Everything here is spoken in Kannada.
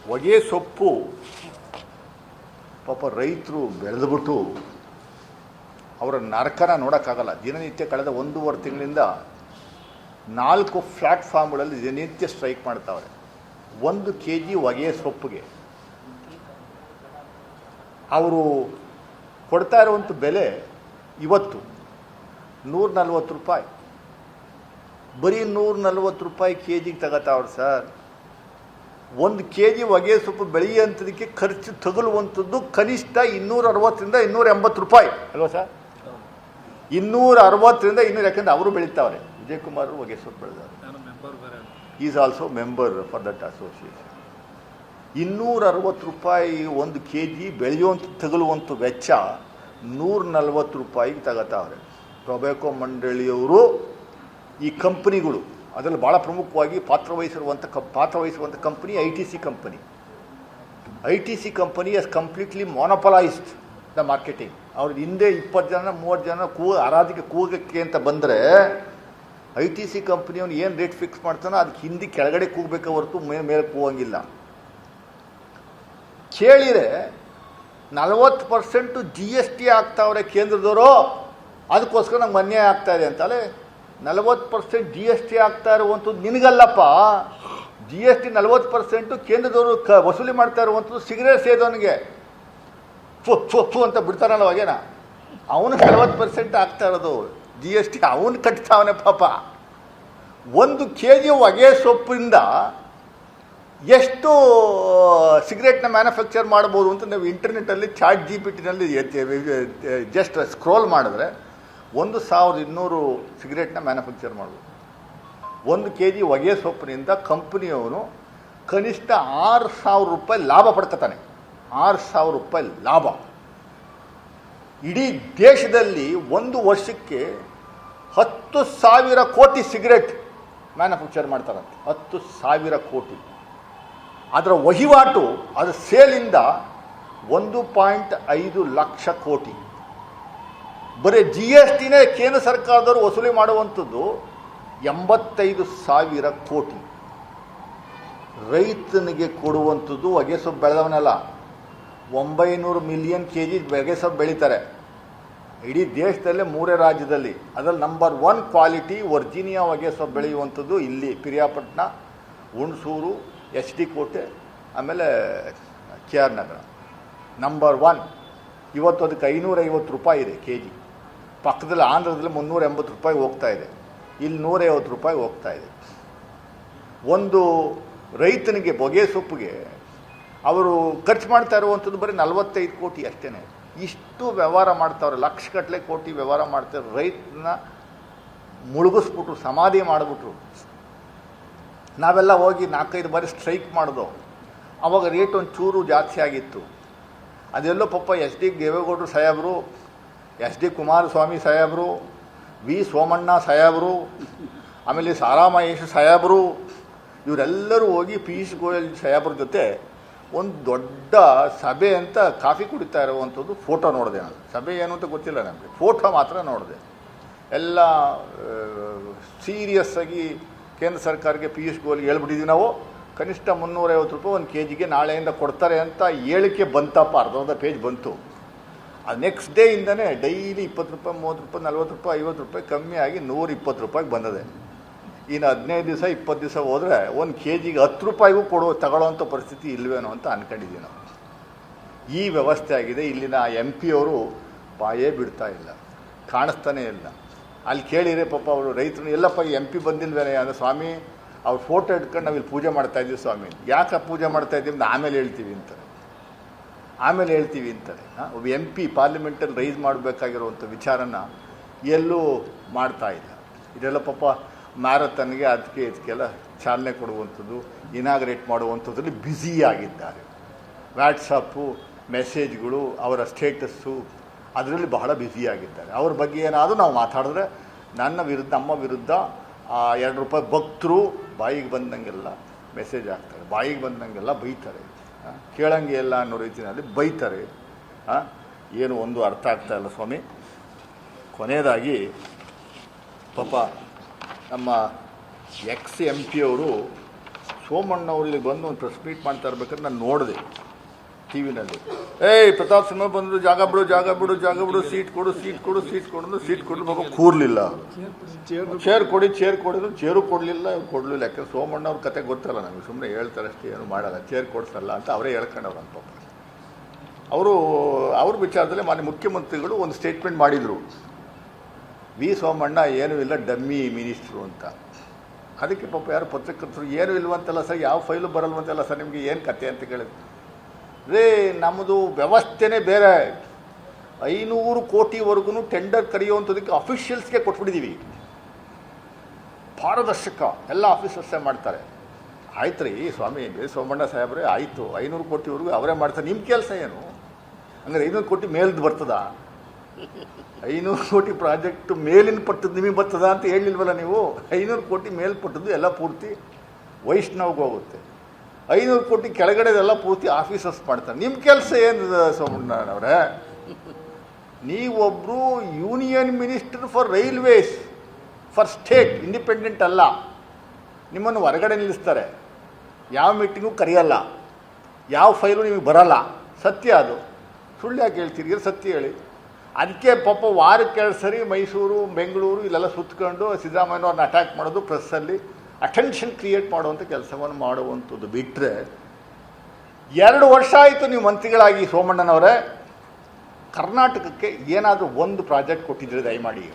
ಹೊಗೆ ಸೊಪ್ಪು ಪಾಪ ರೈತರು ಬೆಳೆದ್ಬಿಟ್ಟು ಅವರ ನರಕನ ನೋಡೋಕ್ಕಾಗಲ್ಲ. ದಿನನಿತ್ಯ ಕಳೆದ 1.5 ತಿಂಗಳಿಂದ 4 ಪ್ಲ್ಯಾಟ್ಫಾರ್ಮ್ಗಳಲ್ಲಿ ದಿನನಿತ್ಯ ಸ್ಟ್ರೈಕ್ ಮಾಡ್ತಾವ್ರೆ. 1 kg ಹೊಗೆ ಸೊಪ್ಪಿಗೆ ಅವರು ಕೊಡ್ತಾ ಇರುವಂಥ ಬೆಲೆ ಇವತ್ತು 140 ರೂಪಾಯಿ. ಬರೀ 140 ರೂಪಾಯಿ ಕೆಜಿಗೆ ತಗೋತಾವ್ರೆ ಸರ್. 1 kg ಹೊಗೆ ಸೊಪ್ಪು ಬೆಳೆಯುವಂಥದಕ್ಕೆ ಖರ್ಚು ತಗುಲುವಂಥದ್ದು ಕನಿಷ್ಠ 260ರಿಂದ 280 ರೂಪಾಯಿ ಅಲ್ವಾ ಸರ್? 260ರಿಂದ 200. ಯಾಕೆಂದರೆ ಅವರು ಬೆಳೀತಾವ್ರೆ. ವಿಜಯ್ ಕುಮಾರ್ ಹೊಗೆ ಸೊಪ್ಪು ಬೆಳೆದವರು. Is also member for that association. 260 ರೂಪಾಯಿ 1 kg ಬೆಳೆಯುವಂಥ ತಗುಲುವಂಥ ವೆಚ್ಚ 140 ರೂಪಾಯಿಗೆ ತಗೋತಾವ್ರೆ. ಟೊಬ್ಯಾಕೊ ಮಂಡಳಿಯವರು ಈ ಕಂಪ್ನಿಗಳು ಅದರಲ್ಲಿ ಭಾಳ ಪ್ರಮುಖವಾಗಿ ಪಾತ್ರವಹಿಸುವಂಥ company ITC company. ITC company has completely monopolised the marketing. ಅವ್ರ ಹಿಂದೆ 20 ಜನ 30 ಜನ ಹರಾಜಿಗೆ ಕೂಗಕ್ಕೆ ಅಂತ ಬಂದರೆ ITC ಕಂಪ್ನಿಯವನು ಏನು ರೇಟ್ ಫಿಕ್ಸ್ ಮಾಡ್ತಾನೋ ಅದಕ್ಕೆ ಹಿಂದೆ ಕೆಳಗಡೆ ಕೂಗಬೇಕೆ ಹೊರತು ಮೇಲೆ ಕೂಗಂಗಿಲ್ಲ. ಕೇಳಿದರೆ 40% GST ಆಗ್ತಾವ್ರೆ ಕೇಂದ್ರದವರು, ಅದಕ್ಕೋಸ್ಕರ ನಮ್ಗೆ ಅನ್ಯಾಯ ಆಗ್ತಾ ಇದೆ ಅಂತಲೇ. 40% GST ಆಗ್ತಾ ಇರುವಂಥದ್ದು ನಿನಗಲ್ಲಪ್ಪ. GST 40% ಕೇಂದ್ರದವರು ವಸೂಲಿ ಮಾಡ್ತಾ ಇರುವಂಥದ್ದು ಸಿಗರೇಟ್ ಸೇದೋನಿಗೆ ಫು ಅಂತ ಬಿಡ್ತಾರಲ್ಲ ಹೊಗೆನ, ಅವನು 40% ಆಗ್ತಾ ಇರೋದು GST. ಅವನು ಕಟ್ತಾವನೆ ಪಾಪ. 1 kg ಹೊಗೆ ಸೊಪ್ಪಿಂದ ಎಷ್ಟು ಸಿಗರೇಟ್ನ ಮ್ಯಾನುಫ್ಯಾಕ್ಚರ್ ಮಾಡ್ಬೋದು ಅಂತ ನಾವು ಇಂಟರ್ನೆಟ್ಟಲ್ಲಿ ChatGPTನಲ್ಲಿ ಜಸ್ಟ್ ಸ್ಕ್ರೋಲ್ ಮಾಡಿದ್ರೆ 1200 ಸಿಗರೇಟ್ನ ಮ್ಯಾನುಫ್ಯಾಕ್ಚರ್ ಮಾಡ್ಬೋದು. 1 kg ಹೊಗೆ ಸೊಪ್ಪಿನಿಂದ ಕಂಪ್ನಿಯವನು ಕನಿಷ್ಠ 6000 ರೂಪಾಯಿ ಲಾಭ ಪಡ್ಕೊತಾನೆ. 6000 ರೂಪಾಯಿ ಲಾಭ. ಇಡೀ ದೇಶದಲ್ಲಿ 1 ವರ್ಷಕ್ಕೆ 10,000 ಕೋಟಿ ಸಿಗರೇಟ್ ಮ್ಯಾನುಫ್ಯಾಕ್ಚರ್ ಮಾಡ್ತಾರಂತೆ. 10,000 ಕೋಟಿ. ಅದರ ವಹಿವಾಟು ಅದರ ಸೇಲಿಂದ 1.5 ಲಕ್ಷ ಕೋಟಿ. ಬರೀ GSTನೇ ಕೇಂದ್ರ ಸರ್ಕಾರದವರು ವಸೂಲಿ ಮಾಡುವಂಥದ್ದು 85,000 ಕೋಟಿ. ರೈತನಿಗೆ ಕೊಡುವಂಥದ್ದು ಹೊಗೆ ಸೊಪ್ಪು ಬೆಳೆದವನಲ್ಲ, 900 ಮಿಲಿಯನ್ kg ಹೊಗೆ ಸೊಪ್ಪು ಬೆಳೀತಾರೆ ಇಡೀ ದೇಶದಲ್ಲೇ 3 ರಾಜ್ಯದಲ್ಲಿ. ಅದರಲ್ಲಿ ನಂಬರ್ 1 ಕ್ವಾಲಿಟಿ ವರ್ಜಿನಿಯಾ ಹೊಗೆ ಸೊಪ್ಪು ಬೆಳೆಯುವಂಥದ್ದು ಇಲ್ಲಿ ಪಿರಿಯಾಪಟ್ಟಣ, ಹುಣಸೂರು, HD ಕೋಟೆ, ಆಮೇಲೆ KR ನಗರ. ನಂಬರ್ 1. ಇವತ್ತು ಅದಕ್ಕೆ 550 ರೂಪಾಯಿ ಇದೆ kg. ಪಕ್ಕದಲ್ಲಿ ಆಂಧ್ರದಲ್ಲಿ 380 ರೂಪಾಯಿ ಹೋಗ್ತಾ ಇದೆ. ಇಲ್ಲಿ 150 ರೂಪಾಯಿ ಹೋಗ್ತಾ ಇದೆ. ಒಂದು ರೈತನಿಗೆ ಹೊಗೆ ಸೊಪ್ಪಿಗೆ ಅವರು ಖರ್ಚು ಮಾಡ್ತಾ ಇರುವಂಥದ್ದು ಬರೀ 45 ಕೋಟಿ ಅಷ್ಟೇ. ಇಷ್ಟು ವ್ಯವಹಾರ ಮಾಡ್ತಾವ್ರೆ, ಲಕ್ಷಗಟ್ಟಲೆ ಕೋಟಿ ವ್ಯವಹಾರ ಮಾಡ್ತಾರೆ. ರೈತನ ಮುಳುಗಿಸ್ಬಿಟ್ರು, ಸಮಾಧಿ ಮಾಡಿಬಿಟ್ರು. ನಾವೆಲ್ಲ ಹೋಗಿ 4-5 ಬಾರಿ ಸ್ಟ್ರೈಕ್ ಮಾಡಿದೋ. ಆವಾಗ ರೇಟ್ ಒಂಚೂರು ಜಾಸ್ತಿ ಆಗಿತ್ತು. ಅದೆಲ್ಲೋ ಪಾಪ SD ದೇವೇಗೌಡರು ಸಾಹೇಬರು, SD ಕುಮಾರಸ್ವಾಮಿ ಸಾಹೇಬರು, V ಸೋಮಣ್ಣ ಸಾಹೇಬರು, ಆಮೇಲೆ ಸಾರಾ ಮಹೇಶ್ ಸಾಹೇಬರು, ಇವರೆಲ್ಲರೂ ಹೋಗಿ ಪೀಯೂಷ್ ಗೋಯಲ್ ಸಾಹೇಬ್ರ ಜೊತೆ ಒಂದು ದೊಡ್ಡ ಸಭೆ ಅಂತ ಕಾಫಿ ಕುಡಿತಾ ಇರುವಂಥದ್ದು ಫೋಟೋ ನೋಡಿದೆ ನಾನು. ಸಭೆ ಏನು ಅಂತ ಗೊತ್ತಿಲ್ಲ ನನಗೆ, ಫೋಟೋ ಮಾತ್ರ ನೋಡಿದೆ. ಎಲ್ಲ ಸೀರಿಯಸ್ ಆಗಿ ಕೇಂದ್ರ ಸರ್ಕಾರಕ್ಕೆ ಪೀಯೂಷ್ ಗೋಯಲ್ ಹೇಳ್ಬಿಟ್ಟಿದ್ದೀವಿ ನಾವು, ಕನಿಷ್ಠ 350 ರೂಪಾಯಿ 1 kgಗೆ ನಾಳೆಯಿಂದ ಕೊಡ್ತಾರೆ ಅಂತ ಹೇಳಿಕೆ ಬಂತಪ್ಪ. ಅರ್ಧ ಪೇಜ್ ಬಂತು. ಅದು ನೆಕ್ಸ್ಟ್ ಡೇಯಿಂದನೇ ಡೈಲಿ 20 ರೂಪಾಯಿ 30 ರೂಪಾಯಿ 40 ರೂಪಾಯಿ 50 ರೂಪಾಯಿ ಕಮ್ಮಿ ಆಗಿ 120 ರೂಪಾಯಿಗೆ ಬಂದಿದೆ. ಇನ್ನು 15 ದಿವಸ 20 ದಿವಸ ಹೋದರೆ 1 kgಗೆ 10 ರೂಪಾಯಿಗೂ ತಗೊಳ್ಳೋವಂಥ ಪರಿಸ್ಥಿತಿ ಇಲ್ವೇನೋ ಅಂತ ಅಂದ್ಕೊಂಡಿದ್ದೀವಿ ನಾವು. ಈ ವ್ಯವಸ್ಥೆ ಆಗಿದೆ. ಇಲ್ಲಿನ MP ಅವರು ಬಾಯೇ ಬಿಡ್ತಾ ಇಲ್ಲ, ಕಾಣಿಸ್ತಾನೇ ಇಲ್ಲ. ಅಲ್ಲಿ ಕೇಳಿದರೆ ಪಾಪ ಅವರು ರೈತರು, ಎಲ್ಲಪ್ಪ MP ಬಂದಿಲ್ವೇನೆ ಅಂದರೆ, ಸ್ವಾಮಿ ಅವ್ರ ಫೋಟೋ ಇಟ್ಕೊಂಡು ನಾವು ಇಲ್ಲಿ ಪೂಜೆ ಮಾಡ್ತಾಯಿದ್ದೀವಿ ಸ್ವಾಮಿ. ಯಾಕೆ ಪೂಜೆ ಮಾಡ್ತಾಯಿದ್ದೀವಿ ಅಂತ ಆಮೇಲೆ ಹೇಳ್ತೀವಿ ಅಂತಾರೆ. ಒಬ್ಬ MP ಪಾರ್ಲಿಮೆಂಟಲ್ಲಿ ರೈಸ್ ಮಾಡಬೇಕಾಗಿರುವಂಥ ವಿಚಾರನ ಎಲ್ಲೂ ಮಾಡ್ತಾ ಇಲ್ಲ. ಇದೆಲ್ಲ ಪಾಪ ಮ್ಯಾರಥನ್ಗೆ ಇದಕ್ಕೆಲ್ಲ ಚಾಲನೆ ಕೊಡುವಂಥದ್ದು, ಇನಾಗ್ರೇಟ್ ಮಾಡುವಂಥದ್ರಲ್ಲಿ ಬ್ಯುಸಿಯಾಗಿದ್ದಾರೆ. ವ್ಯಾಟ್ಸಪ್ಪು ಮೆಸೇಜ್ಗಳು, ಅವರ ಸ್ಟೇಟಸ್ಸು, ಅದರಲ್ಲಿ ಬಹಳ ಬ್ಯುಸಿಯಾಗಿದ್ದಾರೆ. ಅವ್ರ ಬಗ್ಗೆ ಏನಾದರೂ ನಾವು ಮಾತಾಡಿದ್ರೆ ನಮ್ಮ ವಿರುದ್ಧ 2 ರೂಪಾಯಿ ಭಕ್ತರು ಬಾಯಿಗೆ ಬಂದಂಗೆಲ್ಲ ಮೆಸೇಜ್ ಹಾಕ್ತಾರೆ, ಬಾಯಿಗೆ ಬಂದಂಗೆಲ್ಲ ಬೈತಾರೆ, ಕೇಳಂಗೆ ಎಲ್ಲ ಅನ್ನೋ ರೀತಿಯಲ್ಲಿ ಬೈತಾರೆ. ಏನು ಒಂದು ಅರ್ಥ ಆಗ್ತಾ ಇಲ್ಲ ಸ್ವಾಮಿ. ಕೊನೆಯದಾಗಿ ಪಾಪ ನಮ್ಮ MP ಅವರು ಸೋಮಣ್ಣ ಅವರು ಇಲ್ಲಿ ಬಂದು ಒಂದು ಪ್ರೆಸ್ ಮೀಟ್ ಮಾಡ್ತಾ ಇರ್ಬೇಕಾದ್ರೆ ನಾನು ನೋಡಿದೆ ಟಿ ವಿನಲ್ಲಿ. ಏಯ್ ಪ್ರತಾಪ್ ಸಿಂಹ ಬಂದರು, ಜಾಗ ಬಿಡು ಜಾಗ ಬಿಡು ಜಾಗ ಬಿಡು, ಸೀಟ್ ಕೊಡು ಸೀಟ್ ಕೊಡು ಸೀಟ್ ಕೊಡು, ಸೀಟ್ ಕೊಡಬೇಕು, ಕೂರ್ಲಿಲ್ಲ. ಚೇರ್ ಕೊಡಿ ಚೇರ್ ಕೊಡಿದ್ರು, ಚೇರು ಕೊಡಲಿಲ್ಲ, ಇವ್ರು ಕೊಡಲಿಲ್ಲ. ಯಾಕಂದ್ರೆ ಸೋಮಣ್ಣ ಅವ್ರ ಕತೆ ಗೊತ್ತಲ್ಲ ನಮಗೆ, ಸುಮ್ಮನೆ ಹೇಳ್ತಾರೆ ಅಷ್ಟೇ, ಏನು ಮಾಡಲ್ಲ, ಚೇರ್ ಕೊಡ್ಸಲ್ಲ ಅಂತ ಅವರೇ ಹೇಳ್ಕೊಂಡವ್ರು ಅಂತ. ಅವ್ರ ವಿಚಾರದಲ್ಲಿ ಮಾನ್ಯ ಮುಖ್ಯಮಂತ್ರಿಗಳು ಒಂದು ಸ್ಟೇಟ್ಮೆಂಟ್ ಮಾಡಿದರು, ವಿ ಸೋಮಣ್ಣ ಏನೂ ಇಲ್ಲ, ಡಮ್ಮಿ ಮಿನಿಸ್ಟ್ರು ಅಂತ. ಅದಕ್ಕೆ ಪಾಪ ಯಾರು ಪತ್ರಕರ್ತರು ಏನೂ ಇಲ್ವಂತಲ್ಲ ಸರ್, ಯಾವ ಫೈಲು ಬರಲ್ವಂತಲ್ಲ ಸರ್, ನಿಮಗೆ ಏನು ಕತೆ ಅಂತ ಕೇಳಿದ್ರು. ರೇ ನಮ್ಮದು ವ್ಯವಸ್ಥೆನೇ ಬೇರೆ, 500 ಕೋಟಿವರೆಗೂ ಟೆಂಡರ್ ಕರೆಯುವಂಥದಕ್ಕೆ ಅಫಿಷಿಯಲ್ಸ್ಗೆ ಕೊಟ್ಬಿಟ್ಟಿದ್ದೀವಿ, ಪಾರದರ್ಶಕ ಎಲ್ಲ ಆಫೀಸರ್ಸೇ ಮಾಡ್ತಾರೆ. ಆಯ್ತು ರೀ ಸ್ವಾಮಿ ಸೋಮಣ್ಣ ಸಾಹೇಬ್ರೆ, ಆಯಿತು 500 ಕೋಟಿವರೆಗೂ ಅವರೇ ಮಾಡ್ತಾರೆ, ನಿಮ್ಮ ಕೆಲಸ ಏನು? ಹಂಗಾರೆ 500 ಕೋಟಿ ಮೇಲ್ದು ಬರ್ತದ? 500 ಕೋಟಿ ಪ್ರಾಜೆಕ್ಟ್ ಮೇಲಿನ ಪಟ್ಟದ್ದು ನಿಮಗೆ ಬರ್ತದ ಅಂತ ಹೇಳಿಲ್ವಲ್ಲ ನೀವು? 500 ಕೋಟಿ ಮೇಲ್ಪಟ್ಟದ್ದು ಎಲ್ಲ ಪೂರ್ತಿ ವೈಷ್ಣವ್ಗೆ ಹೋಗುತ್ತೆ, 500 ಕೋಟಿ ಕೆಳಗಡೆದೆಲ್ಲ ಪೂರ್ತಿ ಆಫೀಸರ್ಸ್ ಮಾಡ್ತಾರೆ. ನಿಮ್ಮ ಕೆಲಸ ಏನು ಸೋಮಣ್ಣನವರೇ? ನೀವೊಬ್ಬರು union minister for railways for state, independent ಅಲ್ಲ. ನಿಮ್ಮನ್ನು ಹೊರಗಡೆ ನಿಲ್ಲಿಸ್ತಾರೆ, ಯಾವ ಮೀಟಿಂಗು ಕರೆಯಲ್ಲ, ಯಾವ ಫೈಲು ನಿಮಗೆ ಬರಲ್ಲ. ಸತ್ಯ ಅದು, ಸುಳ್ಳು ಯಾಕೆ ಹೇಳ್ತೀರಿ? ಸತ್ಯ ಹೇಳಿ. ಅದಕ್ಕೆ ಪಾಪ ವಾರಕ್ಕೆ 2 ಸರಿ ಮೈಸೂರು ಬೆಂಗಳೂರು ಇಲ್ಲೆಲ್ಲ ಸುತ್ತಕೊಂಡು ಸಿದ್ದರಾಮಯ್ಯನವ್ರನ್ನ ಅಟ್ಯಾಕ್ ಮಾಡೋದು, ಪ್ರೆಸ್ಸಲ್ಲಿ ಅಟೆನ್ಷನ್ ಕ್ರಿಯೇಟ್ ಮಾಡುವಂಥ ಕೆಲಸವನ್ನು ಮಾಡುವಂಥದ್ದು ಬಿಟ್ಟರೆ, 2 ವರ್ಷ ಆಯಿತು ನೀವು ಮಂತ್ರಿಗಳಾಗಿ ಸೋಮಣ್ಣನವರೇ, ಕರ್ನಾಟಕಕ್ಕೆ ಏನಾದರೂ ಒಂದು ಪ್ರಾಜೆಕ್ಟ್ ಕೊಟ್ಟಿದ್ರೆ ದಯಮಾಡಿ.